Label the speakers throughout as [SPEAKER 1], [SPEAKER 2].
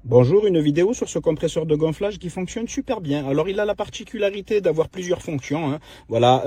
[SPEAKER 1] Bonjour, une vidéo sur ce compresseur de gonflage qui fonctionne super bien. Alors il a la particularité d'avoir plusieurs fonctions, hein. Voilà,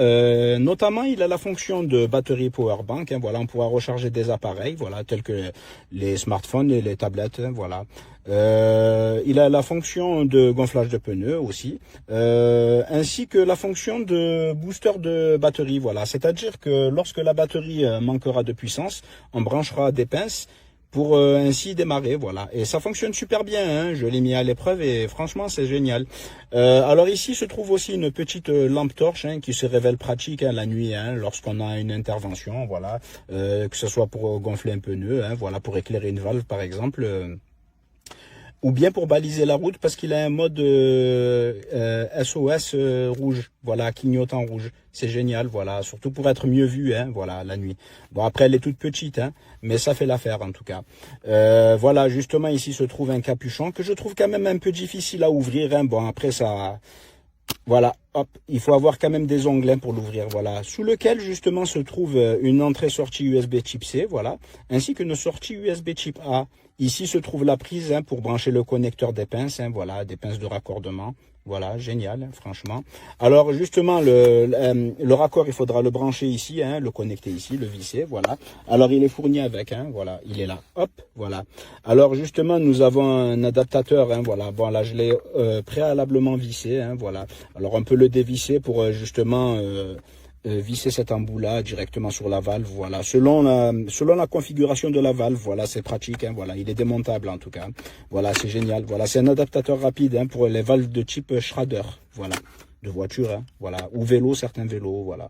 [SPEAKER 1] notamment il a la fonction de batterie powerbank, hein. Voilà, on pourra recharger des appareils, voilà, tels que les smartphones et les tablettes, hein, voilà. Il a la fonction de gonflage de pneus aussi, ainsi que la fonction de booster de batterie, voilà. C'est-à-dire que lorsque la batterie manquera de puissance, on branchera des pinces pour ainsi démarrer, voilà. Et ça fonctionne super bien, hein. Je l'ai mis à l'épreuve et franchement c'est génial. Alors ici se trouve aussi une petite lampe torche, hein, qui se révèle pratique, hein, la nuit, hein, lorsqu'on a une intervention, voilà, que ce soit pour gonfler un pneu, hein, voilà, pour éclairer une valve par exemple. Ou bien pour baliser la route parce qu'il a un mode SOS rouge, voilà, clignotant rouge. C'est génial, voilà, surtout pour être mieux vu, hein, voilà, la nuit. Bon, après, elle est toute petite, hein, mais ça fait l'affaire en tout cas. Voilà, justement, ici se trouve un capuchon que je trouve quand même un peu difficile à ouvrir, hein. Bon, après, ça... Voilà, hop, il faut avoir quand même des onglets pour l'ouvrir, voilà. Sous lequel justement se trouve une entrée-sortie USB type C, voilà, ainsi qu'une sortie USB type A. Ici se trouve la prise, hein, pour brancher le connecteur des pinces, hein, voilà, des pinces de raccordement. Voilà, génial, franchement. Alors justement, le raccord, il faudra le brancher ici, hein, le connecter ici, le visser, voilà. Alors il est fourni avec, hein, voilà, il est là, hop, voilà. Alors justement, nous avons un adaptateur, hein, voilà. Bon, là, je l'ai préalablement vissé, hein, voilà. Alors on peut le dévisser pour justement visser cet embout-là directement sur la valve, voilà. Selon la configuration de la valve, voilà, c'est pratique, hein, voilà. Il est démontable en tout cas. Voilà, c'est génial. Voilà, c'est un adaptateur rapide, hein, pour les valves de type Schrader, voilà, de voiture, hein, voilà, ou vélo, certains vélos, voilà.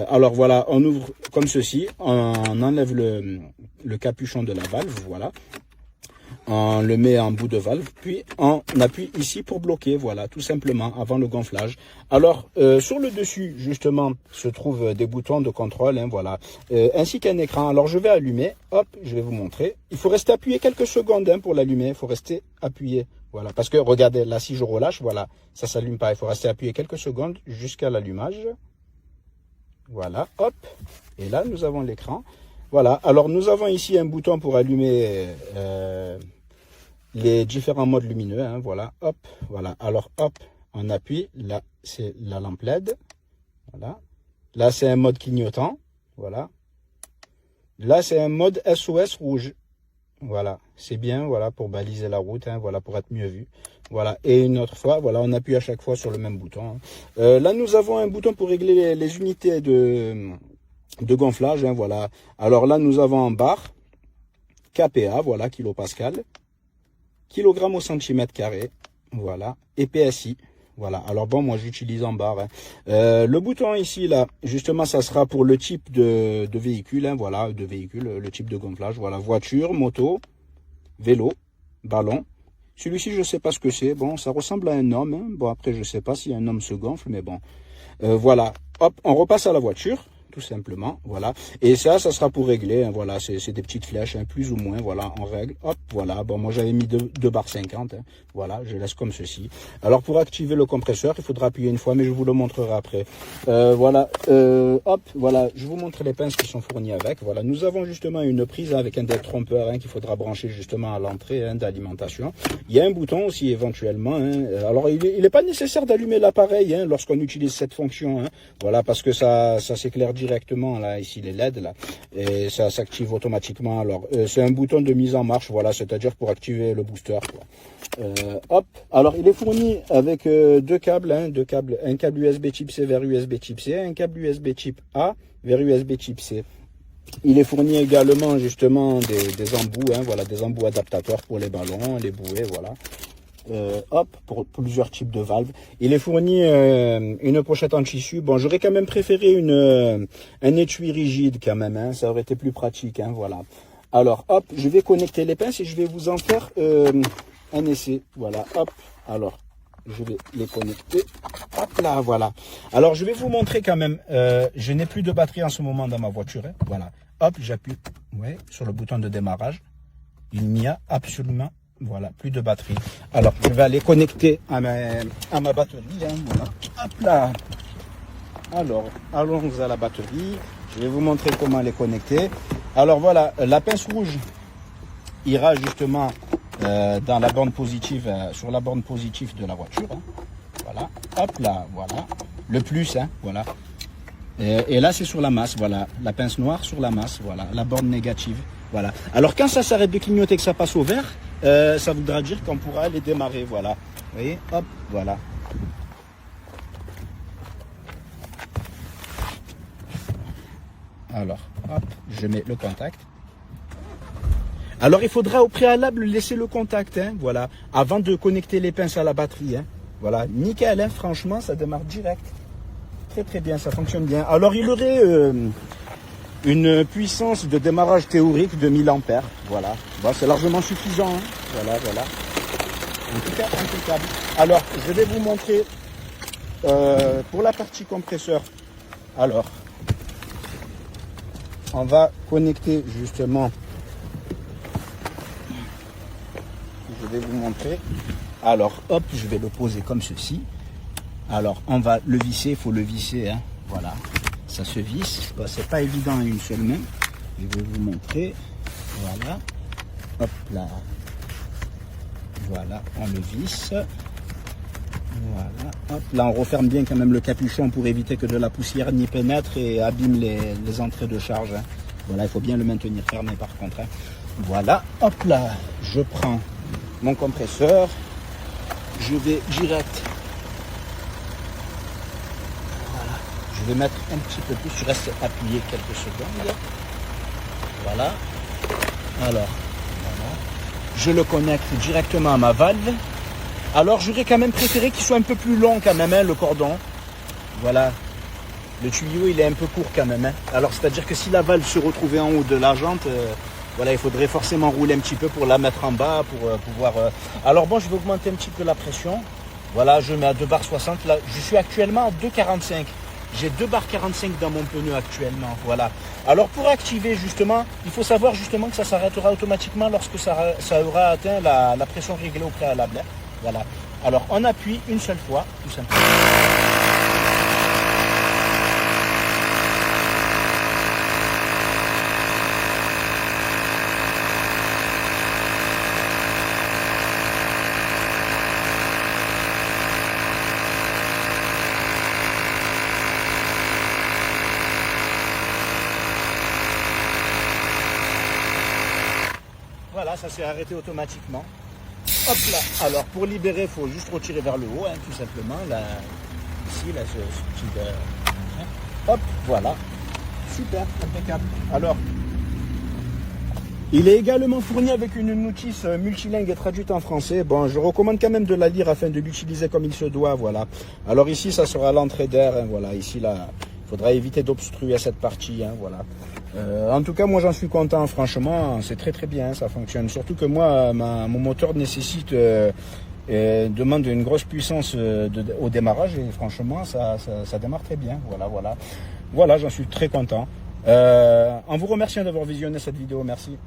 [SPEAKER 1] Alors voilà, on ouvre comme ceci, on enlève le capuchon de la valve, voilà. On le met en bout de valve, puis on appuie ici pour bloquer, voilà, tout simplement, avant le gonflage. Alors, sur le dessus, justement, se trouvent des boutons de contrôle, hein, voilà, ainsi qu'un écran. Alors, je vais allumer, hop, je vais vous montrer. Il faut rester appuyé quelques secondes, hein, pour l'allumer, il faut rester appuyé, voilà, parce que, regardez, là, si je relâche, voilà, ça s'allume pas, il faut rester appuyé quelques secondes jusqu'à l'allumage. Voilà, hop, et là, nous avons l'écran. Voilà, alors nous avons ici un bouton pour allumer les différents modes lumineux, hein, voilà, hop, voilà. Alors, hop, on appuie, là, c'est la lampe LED, voilà. Là, c'est un mode clignotant, voilà. Là, c'est un mode SOS rouge, voilà. C'est bien, voilà, pour baliser la route, hein, voilà, pour être mieux vu. Voilà, et une autre fois, voilà, on appuie à chaque fois sur le même bouton, hein. Là, nous avons un bouton pour régler les unités de gonflage, hein, voilà. Alors là, nous avons en bar, kPa, voilà, kilopascal, kilogramme au centimètre carré, voilà, et PSI, voilà. Alors bon, moi j'utilise en barre, hein. Le bouton ici, là, justement, ça sera pour le type de véhicule, hein, voilà, de véhicule, le type de gonflage, voilà, voiture, moto, vélo, ballon. Celui-ci, je sais pas ce que c'est, bon, ça ressemble à un homme, hein. Bon, après, je sais pas si un homme se gonfle, mais bon, voilà, hop, on repasse à la voiture, tout simplement, voilà. Et ça sera pour régler, hein, voilà, c'est des petites flèches, hein, plus ou moins, voilà, on règle, hop, voilà. Bon, moi j'avais mis 2 barres 50, hein, voilà, je laisse comme ceci. Alors pour activer le compresseur, il faudra appuyer une fois, mais je vous le montrerai après. Voilà, hop, voilà, je vous montre les pinces qui sont fournies avec, voilà. Nous avons justement une prise avec un détrompeur, hein, qu'il faudra brancher justement à l'entrée, hein, d'alimentation. Il y a un bouton aussi éventuellement, hein. Alors il n'est pas nécessaire d'allumer l'appareil, hein, lorsqu'on utilise cette fonction, hein, voilà, parce que ça s'éclaire directement, là, ici, les LED, là, et ça s'active automatiquement. Alors, c'est un bouton de mise en marche, voilà, c'est-à-dire pour activer le booster, quoi. Hop, alors il est fourni avec deux câbles, hein, un câble USB type C vers USB type C, un câble USB type A vers USB type C. Il est fourni également, justement, des embouts, hein, voilà, des embouts adaptateurs pour les ballons, les bouées, voilà. Hop, pour plusieurs types de valves. Il est fourni une pochette en tissu. Bon, j'aurais quand même préféré un étui rigide quand même, hein, ça aurait été plus pratique, hein, voilà. Alors, hop, je vais connecter les pinces et je vais vous en faire un essai. Voilà, hop, alors, je vais les connecter. Hop là, voilà. Alors, je vais vous montrer quand même. Je n'ai plus de batterie en ce moment dans ma voiture, hein, voilà. Hop, j'appuie, ouais, sur le bouton de démarrage. Il n'y a absolument, voilà, plus de batterie. Alors, je vais aller connecter à ma batterie, hein, voilà. Hop là. Alors, allons à la batterie. Je vais vous montrer comment les connecter. Alors voilà, la pince rouge ira justement dans la borne positive, sur la borne positive de la voiture. Hein. Voilà, hop là, voilà. Le plus, hein, voilà. Et là, c'est sur la masse, voilà. La pince noire sur la masse, voilà. La borne négative, voilà. Alors, quand ça s'arrête de clignoter, que ça passe au vert, ça voudra dire qu'on pourra les démarrer, voilà. Vous voyez, hop, voilà. Alors, hop, je mets le contact. Alors, il faudra au préalable laisser le contact, hein, voilà, avant de connecter les pinces à la batterie. Hein. Voilà, nickel, hein, franchement, ça démarre direct. Très très bien, ça fonctionne bien. Alors, il aurait une puissance de démarrage théorique de 1000 ampères. Voilà, bon, c'est largement suffisant. Hein. Voilà, voilà. En tout cas, impeccable. Alors, je vais vous montrer pour la partie compresseur. Alors, on va connecter justement. Je vais vous montrer. Alors, hop, je vais le poser comme ceci. Alors, on va le visser, il faut le visser, hein. Voilà. Ça se visse. Bon, c'est pas évident à une seule main. Je vais vous montrer. Voilà. Hop là. Voilà, on le visse. Voilà. Hop, là, on referme bien quand même le capuchon pour éviter que de la poussière n'y pénètre et abîme les entrées de charge. Hein. Voilà, il faut bien le maintenir fermé par contre. Hein. Voilà. Hop là, je prends mon compresseur, je vais direct, voilà, je vais mettre un petit peu plus, je reste appuyé quelques secondes, voilà, alors, voilà. Je le connecte directement à ma valve, alors j'aurais quand même préféré qu'il soit un peu plus long quand même, hein, le cordon, voilà, le tuyau il est un peu court quand même, hein. Alors c'est à dire que si la valve se retrouvait en haut de la jante, voilà, il faudrait forcément rouler un petit peu pour la mettre en bas, pour pouvoir... Alors bon, je vais augmenter un petit peu la pression. Voilà, je mets à 2 bar 60. Là, je suis actuellement à 2,45. J'ai 2 bar 45 dans mon pneu actuellement. Voilà. Alors pour activer justement, il faut savoir justement que ça s'arrêtera automatiquement lorsque ça aura atteint la pression réglée au préalable. Voilà. Alors on appuie une seule fois, tout simplement. Voilà, ça s'est arrêté automatiquement. Hop là. Alors pour libérer, il faut juste retirer vers le haut, hein, tout simplement. Là, ici, là, ce petit... hop, voilà. Super, impeccable. Alors, il est également fourni avec une notice multilingue et traduite en français. Bon, je recommande quand même de la lire afin de l'utiliser comme il se doit, voilà. Alors ici, ça sera l'entrée d'air, hein, voilà. Ici, là, il faudra éviter d'obstruer cette partie, hein, voilà. En tout cas, moi, j'en suis content, franchement, c'est très très bien, ça fonctionne. Surtout que moi, mon moteur nécessite, demande une grosse puissance au démarrage et franchement, ça démarre très bien, voilà, voilà. Voilà, j'en suis très content. En vous remerciant d'avoir visionné cette vidéo, merci.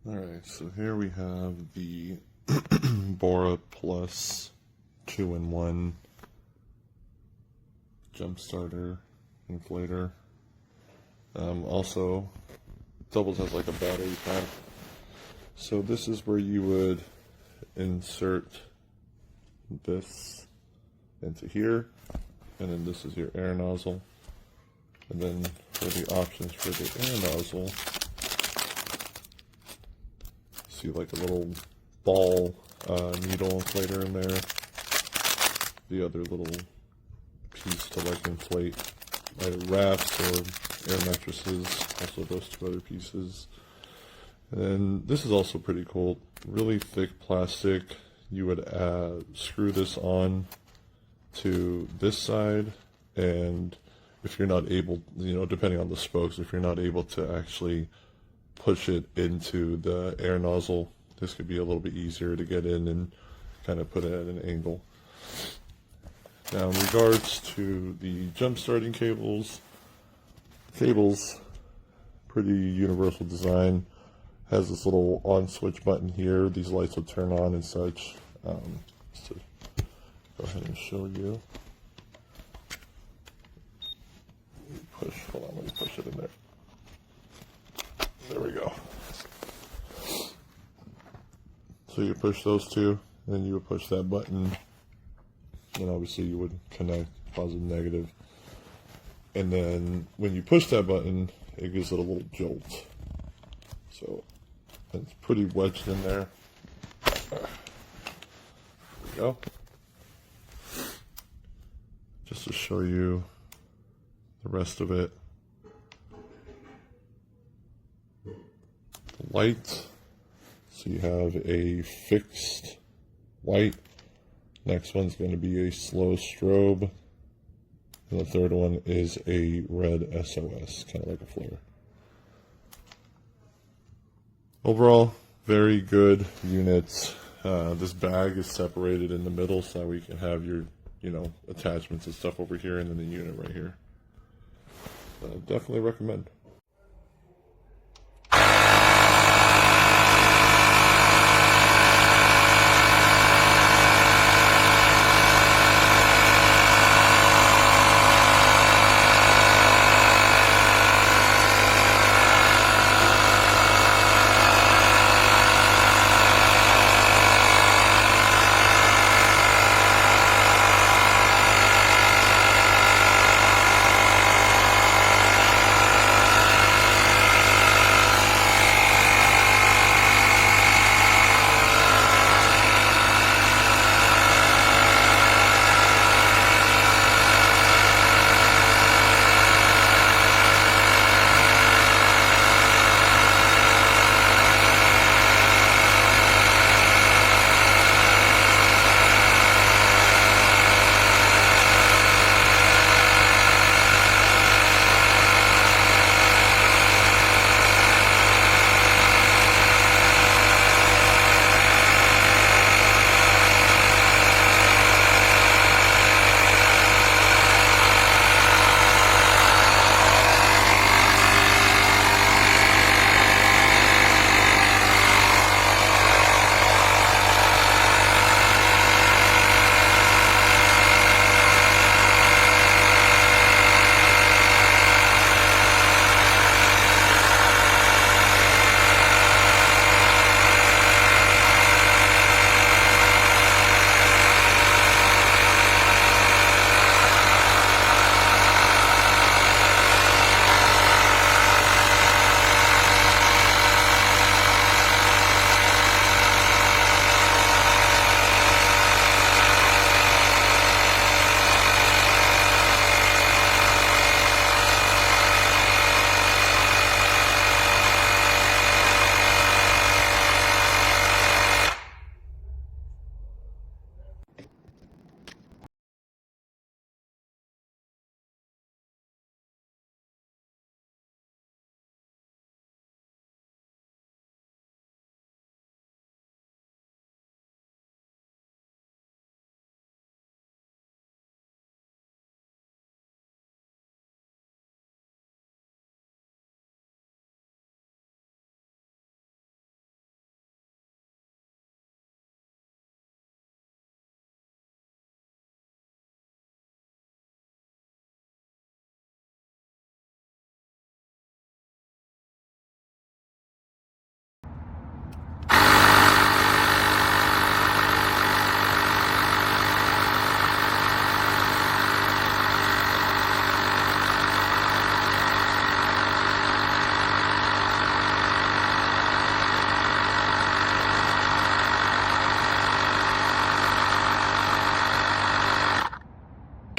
[SPEAKER 2] Alright, so here we have the Bora Plus 2-in-1 jump starter inflator. Also doubles as like a battery pack. So this is where you would insert this into here, and then this is your air nozzle. And then for the options for the air nozzle, see like a little ball needle inflator in there. The other little piece to like inflate either rafts or air mattresses. Also those two other pieces. And this is also pretty cool. Really thick plastic. You would screw this on to this side, and if you're not able, you know, depending on the spokes, if you're not able to actually push it into the air nozzle, this could be a little bit easier to get in and kind of put it at an angle. Now, in regards to the jump starting cables, pretty universal design. Has this little on switch button here. These lights will turn on and such. Just to go ahead and show you. Hold on, let me push it in there. There we go. So you push those two, and then you would push that button, and obviously you would connect positive, negative. And then when you push that button, it gives it a little jolt. So it's pretty wedged in there. There we go. Just to show you the rest of it. Light. So you have a fixed white. Next one's going to be a slow strobe. And the third one is a red SOS, kind of like a flare. Overall, very good units. This bag is separated in the middle so that we can have your, you know, attachments and stuff over here, and then the unit right here. Definitely recommend.